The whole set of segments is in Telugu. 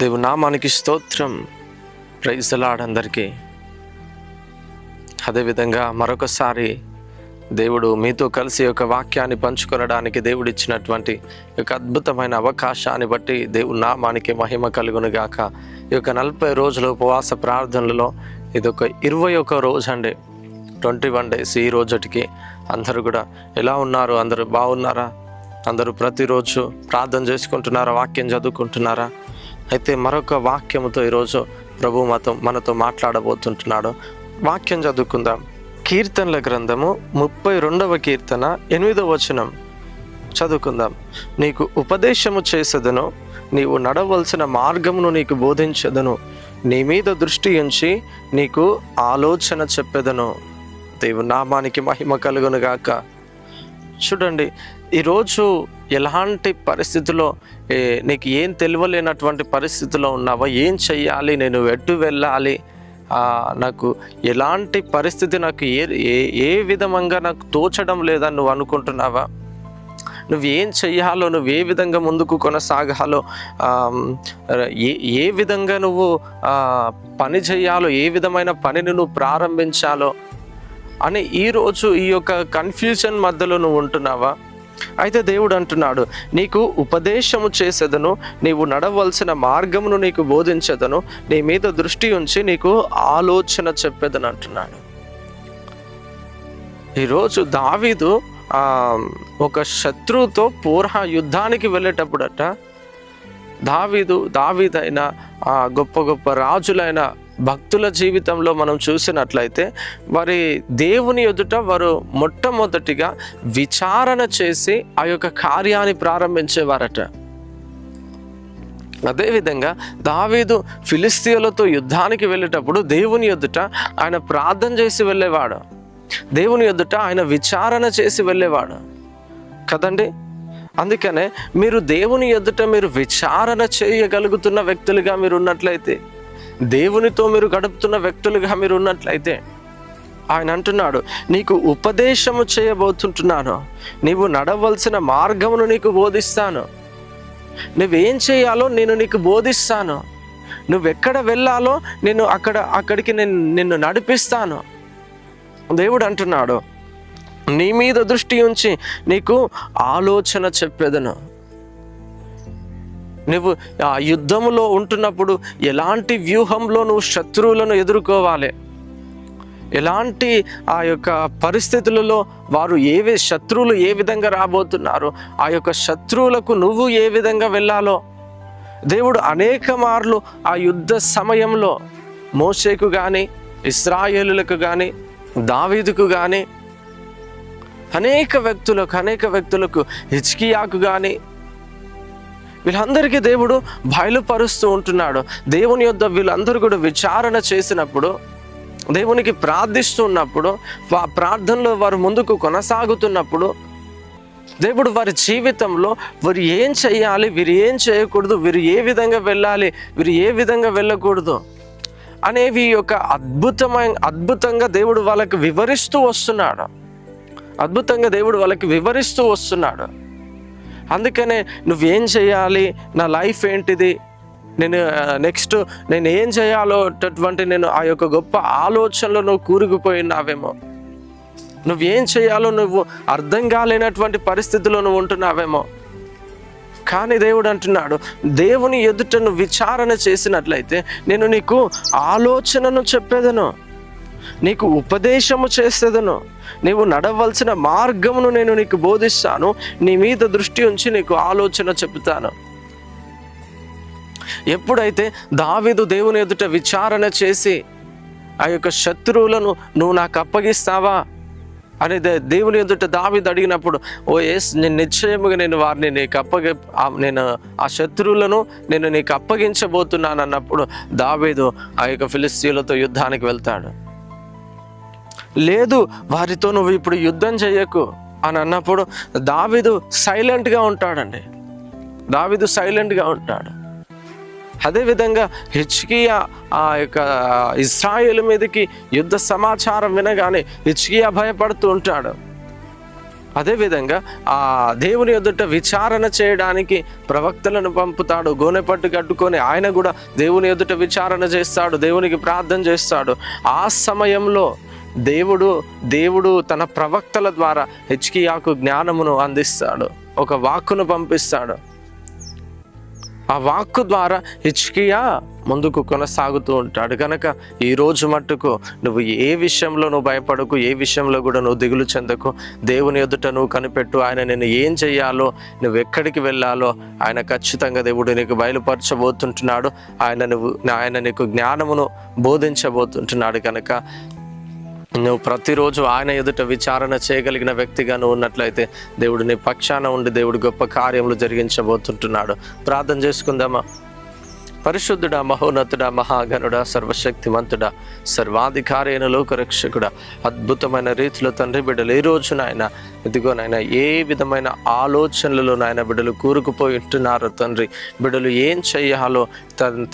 దేవుని నామానికి స్తోత్రం. ప్రైజ్ ది లార్డ్ అందరికీ. అదేవిధంగా మరొకసారి దేవుడు మీతో కలిసి ఒక వాక్యాన్ని పంచుకొనడానికి దేవుడు ఇచ్చినటువంటి ఒక అద్భుతమైన అవకాశాన్ని బట్టి దేవుని నామానికి మహిమ కలుగును గాక. ఈ యొక్క 40 రోజుల ఉపవాస ప్రార్థనలలో ఇదొక 21 రోజు అండి, 21 days. ఈ రోజుటికి అందరూ కూడా ఎలా ఉన్నారు? అందరూ బాగున్నారా? అందరూ ప్రతిరోజు ప్రార్థన చేసుకుంటున్నారా? వాక్యం చదువుకుంటున్నారా? అయితే మరొక వాక్యముతో ఈరోజు ప్రభు మనతో మాట్లాడబోతుంటున్నాడు. వాక్యం చదువుకుందాం. కీర్తనల గ్రంథము 32వ కీర్తన 8వ వచనం చదువుకుందాం. నీకు ఉపదేశము చేసేదను, నీవు నడవలసిన మార్గమును నీకు బోధించదను, నీ మీద దృష్టి ఉంచి నీకు ఆలోచన చెప్పెదను. దేవుని నామానికి మహిమ కలుగును గాక. చూడండి, ఈరోజు ఎలాంటి పరిస్థితిలో, నీకు ఏం తెలియలేనటువంటి పరిస్థితిలో ఉన్నావా? ఏం చెయ్యాలి? నేను ఎటు వెళ్ళాలి? నాకు ఎలాంటి పరిస్థితి, నాకు ఏ విధంగా నాకు తోచడం లేదని నువ్వు అనుకుంటున్నావా? నువ్వు ఏం చెయ్యాలో, నువ్వు ఏ విధంగా ముందుకు కొనసాగాలో, ఏ విధంగా నువ్వు పని చేయాలో, ఏ విధమైన పనిని నువ్వు ప్రారంభించాలో అని ఈరోజు ఈ యొక్క కన్ఫ్యూజన్ మధ్యలో నువ్వు ఉంటున్నావా? అయితే దేవుడు అంటున్నాడు, నీకు ఉపదేశము చేసేదను, నీవు నడవలసిన మార్గమును నీకు బోధించదను, నీ మీద దృష్టి ఉంచి నీకు ఆలోచన చెప్పేదని అంటున్నాడు. ఈరోజు దావీదు ఒక శత్రువుతో యుద్ధానికి వెళ్ళేటప్పుడట, దావీదైన గొప్ప గొప్ప రాజులైన భక్తుల జీవితంలో మనం చూసినట్లయితే వారి దేవుని ఎదుట వారు మొట్టమొదటిగా విచారణ చేసి ఆ యొక్క కార్యాన్ని ప్రారంభించేవారట. అదేవిధంగా దావీదు ఫిలిస్తీయులతో యుద్ధానికి వెళ్ళేటప్పుడు దేవుని ఎదుట ఆయన ప్రార్థన చేసి వెళ్ళేవాడు, దేవుని ఎదుట ఆయన విచారణ చేసి వెళ్ళేవాడు కదండి. అందుకనే మీరు దేవుని ఎదుట మీరు విచారణ చేయగలుగుతున్న వ్యక్తులుగా మీరు ఉన్నట్లయితే, దేవునితో మీరు గడుపుతున్న వ్యక్తులుగా మీరు ఉన్నట్లయితే, ఆయన అంటున్నాడు, నీకు ఉపదేశము చేయబోతుంటున్నాను, నీవు నడవలసిన మార్గమును నీకు బోధిస్తాను, నువ్వేం చేయాలో నేను నీకు బోధిస్తాను, నువ్వెక్కడ వెళ్ళాలో నేను అక్కడికి నిన్ను నడిపిస్తాను. దేవుడు అంటున్నాడు, నీ మీద దృష్టి ఉంచి నీకు ఆలోచన చెప్పేదను. నువ్వు ఆ యుద్ధములో ఉంటున్నప్పుడు ఎలాంటి వ్యూహంలో నువ్వు శత్రువులను ఎదుర్కోవాలి, ఎలాంటి ఆ యొక్క పరిస్థితులలో వారు శత్రువులు ఏ విధంగా రాబోతున్నారు, ఆ యొక్క శత్రువులకు నువ్వు ఏ విధంగా వెళ్ళాలో దేవుడు అనేక మార్లు ఆ యుద్ధ సమయంలో మోషేకు కానీ, ఇశ్రాయేలులకు కానీ, దావీదుకు కానీ, అనేక వ్యక్తులకు, హిజ్కియాకు కానీ, వీళ్ళందరికీ దేవుడు బయలుపరుస్తూ ఉంటున్నాడు. దేవుని యొద్ద వీళ్ళందరూ కూడా విచారణ చేసినప్పుడు, దేవునికి ప్రార్థిస్తున్నప్పుడు, ప్రార్థనలో వారు ముందుకు కొనసాగుతున్నప్పుడు, దేవుడు వారి జీవితంలో వీరు ఏం చేయాలి, వీరు ఏం చేయకూడదు, వీరు ఏ విధంగా వెళ్ళాలి, వీరు ఏ విధంగా వెళ్ళకూడదు అనేవి యొక్క అద్భుతంగా దేవుడు వాళ్ళకి వివరిస్తూ వస్తున్నాడు. అందుకనే నువ్వేం చేయాలి, నా లైఫ్ ఏంటిది, నెక్స్ట్ నేను ఏం చేయాలో నేను ఆ యొక్క గొప్ప ఆలోచనలో నువ్వు కూరుకుపోయినావేమో, నువ్వేం చేయాలో నువ్వు అర్థం కాలేనటువంటి పరిస్థితిలో నువ్వు ఉంటున్నావేమో. కానీ దేవుడు అంటున్నాడు, దేవుని ఎదుట నువ్వు విచారణ చేసినట్లయితే నేను నీకు ఆలోచనను చెప్పేదను, నీకు ఉపదేశము చేసేదను, నీవు నడవలసిన మార్గమును నేను నీకు బోధిస్తాను, నీ మీద దృష్టి ఉంచి నీకు ఆలోచన చెబుతాను. ఎప్పుడైతే దావీదు దేవుని ఎదుట విచారణ చేసి ఆ యొక్క శత్రువులను నువ్వు నాకు అప్పగిస్తావా అని దేవుని ఎదుట దావీదు అడిగినప్పుడు, ఓ యేస్, నేను నిశ్చయముగా వారిని నేను ఆ శత్రువులను నేను నీకు అప్పగించబోతున్నాను అన్నప్పుడు దావీదు ఆ యొక్క ఫిలిస్తీయులతో యుద్ధానికి వెళ్తాడు. లేదు, వారితో నువ్వు ఇప్పుడు యుద్ధం చేయకు అని అన్నప్పుడు దావీదు సైలెంట్గా ఉంటాడు. అదేవిధంగా హిజ్కియా ఆ యొక్క ఇశ్రాయేలు మీదకి యుద్ధ సమాచారం వినగానే హిజ్కియా భయపడుతూ ఉంటాడు. అదేవిధంగా ఆ దేవుని ఎదుట విచారణ చేయడానికి ప్రవక్తలను పంపుతాడు. గోనె పట్టు కట్టుకొని ఆయన కూడా దేవుని ఎదుట విచారణ చేస్తాడు, దేవునికి ప్రార్థన చేస్తాడు. ఆ సమయంలో దేవుడు తన ప్రవక్తల ద్వారా హిజ్కియాకు జ్ఞానమును అందిస్తాడు, ఒక వాక్కును పంపిస్తాడు. ఆ వాక్కు ద్వారా హిజ్కియా ముందుకు కొనసాగుతూ ఉంటాడు. కనుక ఈరోజు మట్టుకు నువ్వు ఏ విషయంలో నువ్వు భయపడకు, ఏ విషయంలో కూడా నువ్వు దిగులు చెందకు. దేవుని ఎదుట నువ్వు కనిపెట్టు. ఆయన నేను ఏం చెయ్యాలో, నువ్వు ఎక్కడికి వెళ్ళాలో ఆయన ఖచ్చితంగా దేవుడు నీకు బయలుపరచబోతుంటున్నాడు. ఆయన నీకు జ్ఞానమును బోధించబోతుంటున్నాడు. కనుక నువ్వు ప్రతిరోజు ఆయన ఎదుట విచారణ చేయగలిగిన వ్యక్తిగా నువ్వు ఉన్నట్లయితే దేవుడు నీ పక్షాన ఉండి దేవుడు గొప్ప కార్యములు జరిగించబోతుంటున్నాడు. ప్రార్థన చేసుకుందామా? పరిశుద్ధుడా, మహోన్నతుడా, మహాగణుడా, సర్వశక్తిమంతుడా, సర్వాధికారి అయిన లోకరక్షకుడా, అద్భుతమైన రీతిలో తండ్రి బిడ్డలు ఈ రోజు నాయన ఇదిగో నాయన ఏ విధమైన ఆలోచనలలో నాయన బిడ్డలు కూరుకుపోయి ఉంటున్నారు తండ్రి. బిడ్డలు ఏం చెయ్యాలో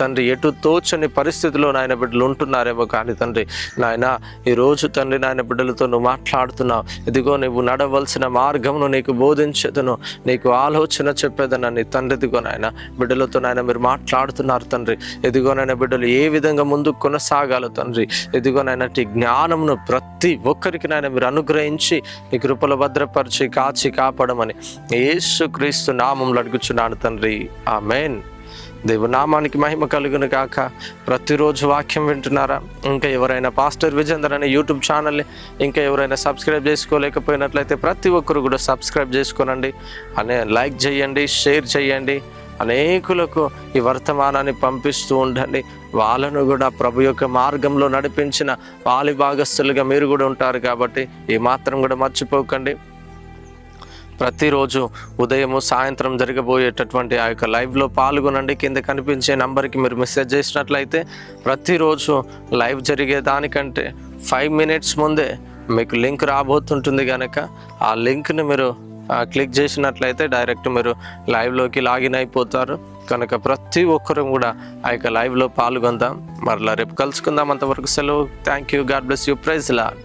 తండ్రి ఎటు తోచని పరిస్థితిలో నాయన బిడ్డలు ఉంటున్నారేమో కానీ తండ్రి నాయన ఈరోజు తండ్రి నాయన బిడ్డలతో నువ్వు మాట్లాడుతున్నావు. ఇదిగో నువ్వు నడవలసిన మార్గమును నీకు బోధించదును, నీకు ఆలోచన చెప్పేదనని తండ్రి ఇదిగో నాయన బిడ్డలతో నాయన మీరు మాట్లాడుతున్నారు తండ్రి. ఎదిగోనైనా బిడ్డలు ఏ విధంగా ముందుకు కొనసాగాలో తండ్రి, ఎదిగోనైనా జ్ఞానమును ప్రతి ఒక్కరికి నాయన మీరు అనుగ్రహించి నీ కృపలో భద్రపరిచి కాచి కాపాడమని యేసుక్రీస్తు నామములో అడుగుచున్నాను తండ్రి, ఆమేన్. దేవుని నామానికి మహిమ కలుగును గాక. ప్రతిరోజు వాక్యం వింటున్నారా? ఇంకా ఎవరైనా పాస్టర్ విజేందర్ అనే యూట్యూబ్ ఛానల్ని ఇంకా ఎవరైనా సబ్స్క్రైబ్ చేసుకోలేకపోయినట్లయితే ప్రతి ఒక్కరు కూడా సబ్స్క్రైబ్ చేసుకోనండి, లైక్ చేయండి, షేర్ చేయండి. అనేకులకు ఈ వర్తమానాన్ని పంపిస్తూ ఉండండి. వాళ్ళను కూడా ప్రభు యొక్క మార్గంలో నడిపించిన పాలి భాగస్థులుగా మీరు కూడా ఉంటారు కాబట్టి ఈ మాత్రం కూడా మర్చిపోకండి. ప్రతిరోజు ఉదయము సాయంత్రం జరగబోయేటటువంటి ఆ యొక్క లైవ్లో పాల్గొనండి. కింద కనిపించే నంబర్కి మీరు మెసేజ్ చేసినట్లయితే ప్రతిరోజు లైవ్ జరిగే దానికంటే 5 minutes ముందే మీకు లింక్ రాబోతుంటుంది. కనుక ఆ లింక్ని మీరు క్లిక్ చేసినట్లయితే డైరెక్ట్ మీరు లైవ్లోకి లాగిన్ అయిపోతారు. కనుక ప్రతి ఒక్కరూ కూడా ఆ యొక్క లైవ్లో పాల్గొందాం. మరలా రేపు కలుసుకుందాం. అంతవరకు సెలవు. Thank you. God bless you. Praise lord.